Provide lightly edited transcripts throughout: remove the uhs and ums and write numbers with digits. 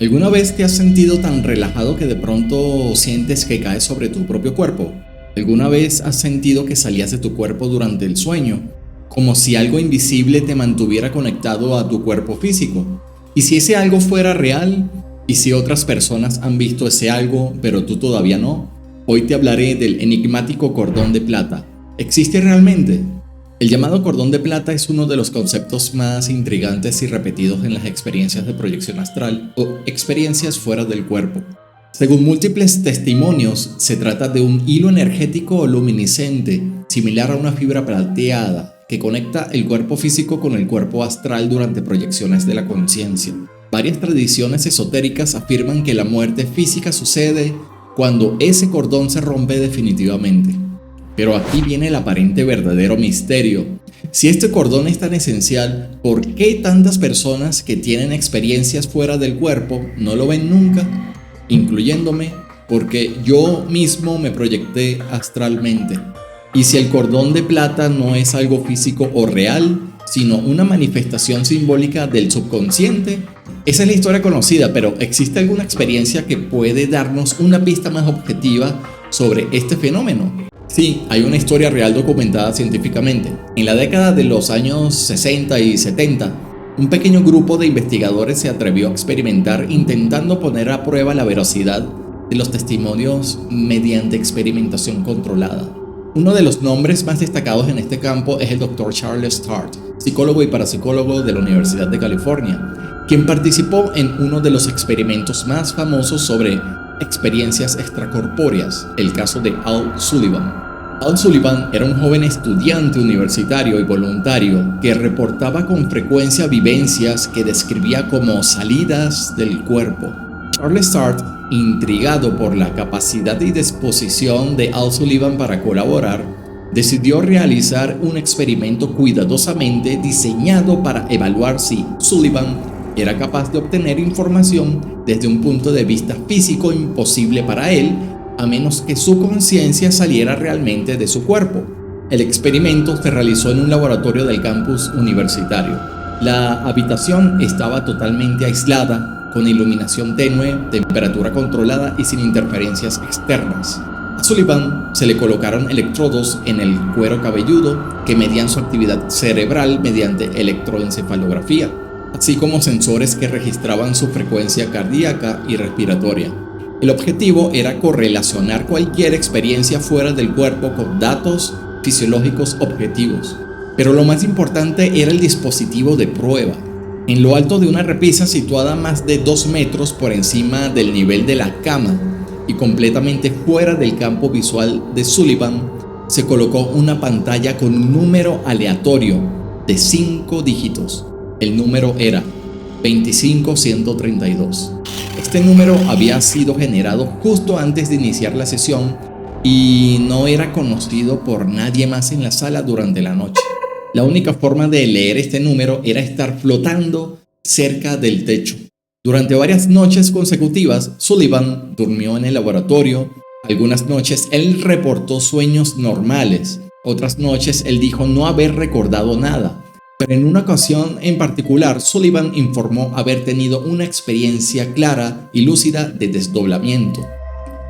¿Alguna vez te has sentido tan relajado que de pronto sientes que caes sobre tu propio cuerpo? ¿Alguna vez has sentido que salías de tu cuerpo durante el sueño? Como si algo invisible te mantuviera conectado a tu cuerpo físico. ¿Y si ese algo fuera real? ¿Y si otras personas han visto ese algo, pero tú todavía no? Hoy te hablaré del enigmático cordón de plata. ¿Existe realmente? El llamado cordón de plata es uno de los conceptos más intrigantes y repetidos en las experiencias de proyección astral o experiencias fuera del cuerpo. Según múltiples testimonios, se trata de un hilo energético luminiscente, similar a una fibra plateada, que conecta el cuerpo físico con el cuerpo astral durante proyecciones de la conciencia. Varias tradiciones esotéricas afirman que la muerte física sucede cuando ese cordón se rompe definitivamente. Pero aquí viene el aparente verdadero misterio. Si este cordón es tan esencial, ¿por qué tantas personas que tienen experiencias fuera del cuerpo no lo ven nunca? Incluyéndome, porque yo mismo me proyecté astralmente. Y si el cordón de plata no es algo físico o real, sino una manifestación simbólica del subconsciente, esa es la historia conocida, pero ¿existe alguna experiencia que puede darnos una pista más objetiva sobre este fenómeno? Sí, hay una historia real documentada científicamente. En la década de los años 60 y 70, un pequeño grupo de investigadores se atrevió a experimentar intentando poner a prueba la veracidad de los testimonios mediante experimentación controlada. Uno de los nombres más destacados en este campo es el Dr. Charles Sturt, psicólogo y parapsicólogo de la Universidad de California, quien participó en uno de los experimentos más famosos sobre experiencias extracorpóreas, el caso de Al Sullivan. Al Sullivan era un joven estudiante universitario y voluntario que reportaba con frecuencia vivencias que describía como salidas del cuerpo. Charles Sturt, intrigado por la capacidad y disposición de Al Sullivan para colaborar, decidió realizar un experimento cuidadosamente diseñado para evaluar si Sullivan era capaz de obtener información desde un punto de vista físico imposible para él, a menos que su conciencia saliera realmente de su cuerpo. El experimento se realizó en un laboratorio del campus universitario. La habitación estaba totalmente aislada, con iluminación tenue, temperatura controlada y sin interferencias externas. A Sullivan se le colocaron electrodos en el cuero cabelludo que medían su actividad cerebral mediante electroencefalografía, así como sensores que registraban su frecuencia cardíaca y respiratoria. El objetivo era correlacionar cualquier experiencia fuera del cuerpo con datos fisiológicos objetivos. Pero lo más importante era el dispositivo de prueba. En lo alto de una repisa situada a más de 2 metros por encima del nivel de la cama y completamente fuera del campo visual de Sullivan, se colocó una pantalla con un número aleatorio de 5 dígitos. El número era 25132. Este número había sido generado justo antes de iniciar la sesión y no era conocido por nadie más en la sala durante la noche. La única forma de leer este número era estar flotando cerca del techo. Durante varias noches consecutivas, Sullivan durmió en el laboratorio. Algunas noches él reportó sueños normales. Otras noches él dijo no haber recordado nada. Pero en una ocasión en particular, Sullivan informó haber tenido una experiencia clara y lúcida de desdoblamiento.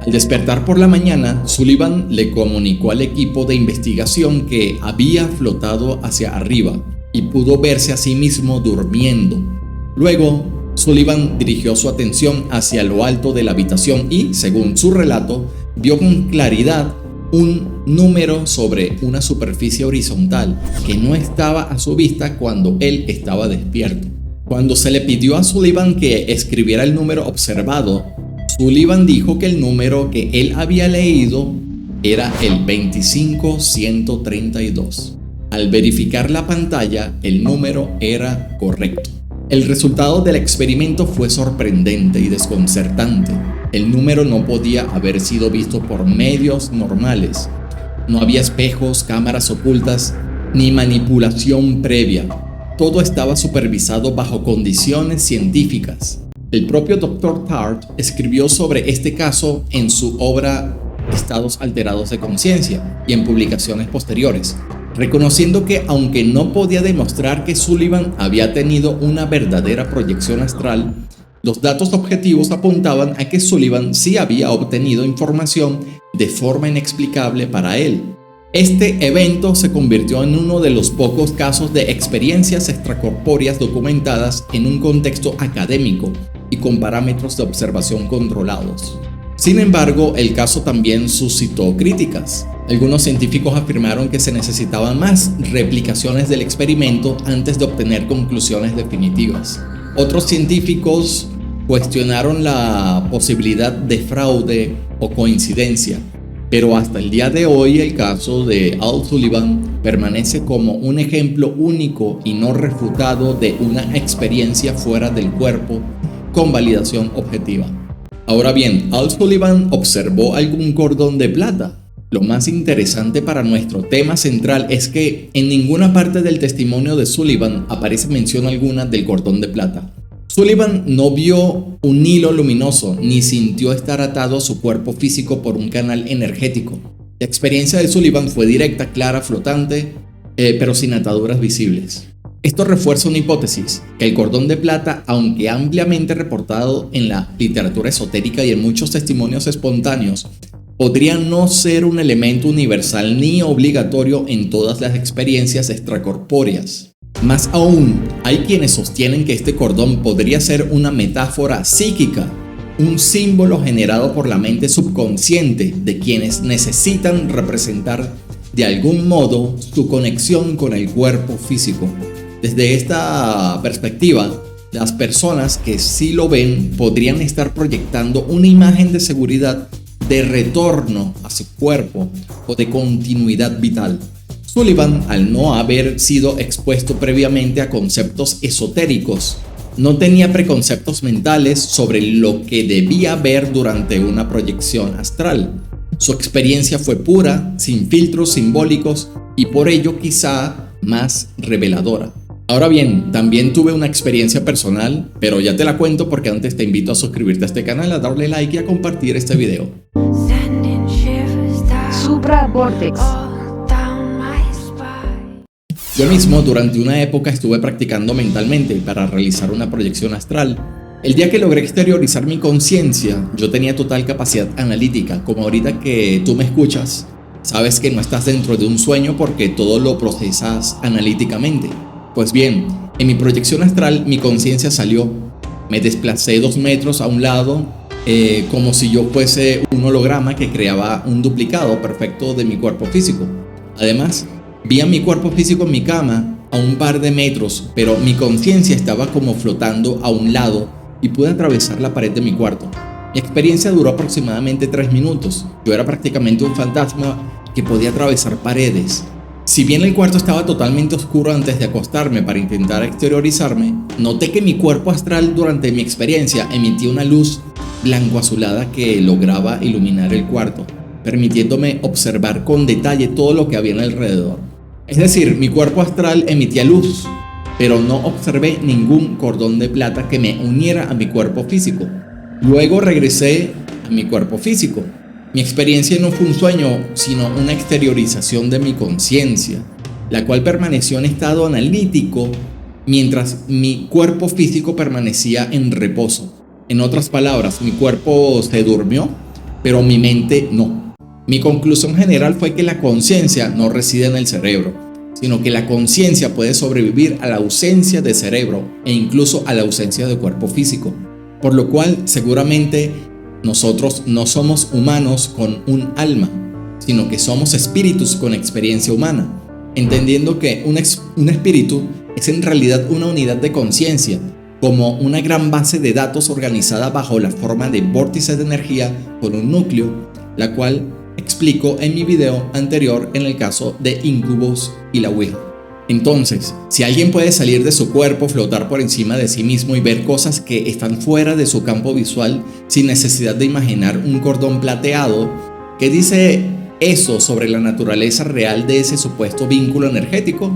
Al despertar por la mañana, Sullivan le comunicó al equipo de investigación que había flotado hacia arriba y pudo verse a sí mismo durmiendo. Luego, Sullivan dirigió su atención hacia lo alto de la habitación y, según su relato, vio con claridad un número sobre una superficie horizontal que no estaba a su vista cuando él estaba despierto. Cuando se le pidió a Sullivan que escribiera el número observado, Sullivan dijo que el número que él había leído era el 25132. Al verificar la pantalla, el número era correcto. El resultado del experimento fue sorprendente y desconcertante. El número no podía haber sido visto por medios normales. No había espejos, cámaras ocultas, ni manipulación previa. Todo estaba supervisado bajo condiciones científicas. El propio Dr. Sturt escribió sobre este caso en su obra Estados alterados de conciencia y en publicaciones posteriores, reconociendo que aunque no podía demostrar que Sullivan había tenido una verdadera proyección astral, Los datos objetivos apuntaban a que Sullivan sí había obtenido información de forma inexplicable para él. Este evento se convirtió en uno de los pocos casos de experiencias extracorpóreas documentadas en un contexto académico y con parámetros de observación controlados. Sin embargo, el caso también suscitó críticas. Algunos científicos afirmaron que se necesitaban más replicaciones del experimento antes de obtener conclusiones definitivas. Otros científicos cuestionaron la posibilidad de fraude o coincidencia, pero hasta el día de hoy el caso de Al Sullivan permanece como un ejemplo único y no refutado de una experiencia fuera del cuerpo con validación objetiva. Ahora bien, Al Sullivan observó algún cordón de plata. Lo más interesante para nuestro tema central es que en ninguna parte del testimonio de Sullivan aparece mención alguna del cordón de plata. Sullivan no vio un hilo luminoso ni sintió estar atado a su cuerpo físico por un canal energético. La experiencia de Sullivan fue directa, clara, flotante, pero sin ataduras visibles. Esto refuerza una hipótesis, que el cordón de plata, aunque ampliamente reportado en la literatura esotérica y en muchos testimonios espontáneos, podría no ser un elemento universal ni obligatorio en todas las experiencias extracorpóreas. Más aún, hay quienes sostienen que este cordón podría ser una metáfora psíquica, un símbolo generado por la mente subconsciente de quienes necesitan representar de algún modo su conexión con el cuerpo físico. Desde esta perspectiva, las personas que sí lo ven podrían estar proyectando una imagen de seguridad, de retorno a su cuerpo o de continuidad vital. Sullivan, al no haber sido expuesto previamente a conceptos esotéricos, no tenía preconceptos mentales sobre lo que debía ver durante una proyección astral. Su experiencia fue pura, sin filtros simbólicos y por ello quizá más reveladora. Ahora bien, también tuve una experiencia personal, pero ya te la cuento porque antes te invito a suscribirte a este canal, a darle like y a compartir este video. Supra Vortex. Yo mismo durante una época estuve practicando mentalmente para realizar una proyección astral. El día que logré exteriorizar mi conciencia, yo tenía total capacidad analítica, como ahorita que tú me escuchas, sabes que no estás dentro de un sueño porque todo lo procesas analíticamente. Pues bien, en mi proyección astral mi conciencia salió, me desplacé 2 metros a un lado, como si yo fuese un holograma que creaba un duplicado perfecto de mi cuerpo físico. Además, vi a mi cuerpo físico en mi cama a un par de metros, pero mi conciencia estaba como flotando a un lado y pude atravesar la pared de mi cuarto. Mi experiencia duró aproximadamente 3 minutos. Yo era prácticamente un fantasma que podía atravesar paredes. Si bien el cuarto estaba totalmente oscuro antes de acostarme para intentar exteriorizarme, noté que mi cuerpo astral durante mi experiencia emitía una luz blanco-azulada que lograba iluminar el cuarto, permitiéndome observar con detalle todo lo que había en alrededor. Es decir, mi cuerpo astral emitía luz, pero no observé ningún cordón de plata que me uniera a mi cuerpo físico. Luego regresé a mi cuerpo físico. Mi experiencia no fue un sueño, sino una exteriorización de mi conciencia, la cual permaneció en estado analítico mientras mi cuerpo físico permanecía en reposo. En otras palabras, mi cuerpo se durmió, pero mi mente no. Mi conclusión general fue que la conciencia no reside en el cerebro, sino que la conciencia puede sobrevivir a la ausencia de cerebro e incluso a la ausencia de cuerpo físico, por lo cual seguramente nosotros no somos humanos con un alma, sino que somos espíritus con experiencia humana, entendiendo que un espíritu es en realidad una unidad de conciencia, como una gran base de datos organizada bajo la forma de vórtices de energía con un núcleo, la cual explico en mi video anterior en el caso de Incubus y la Ouija. Entonces, si alguien puede salir de su cuerpo, flotar por encima de sí mismo y ver cosas que están fuera de su campo visual sin necesidad de imaginar un cordón plateado, ¿qué dice eso sobre la naturaleza real de ese supuesto vínculo energético?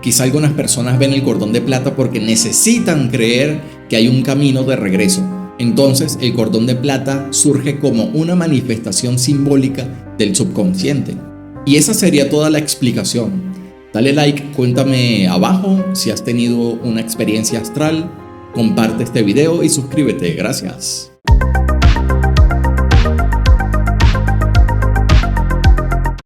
Quizá algunas personas ven el cordón de plata porque necesitan creer que hay un camino de regreso. Entonces, el cordón de plata surge como una manifestación simbólica del subconsciente. Y esa sería toda la explicación. Dale like, cuéntame abajo si has tenido una experiencia astral Comparte este video y suscríbete. Gracias.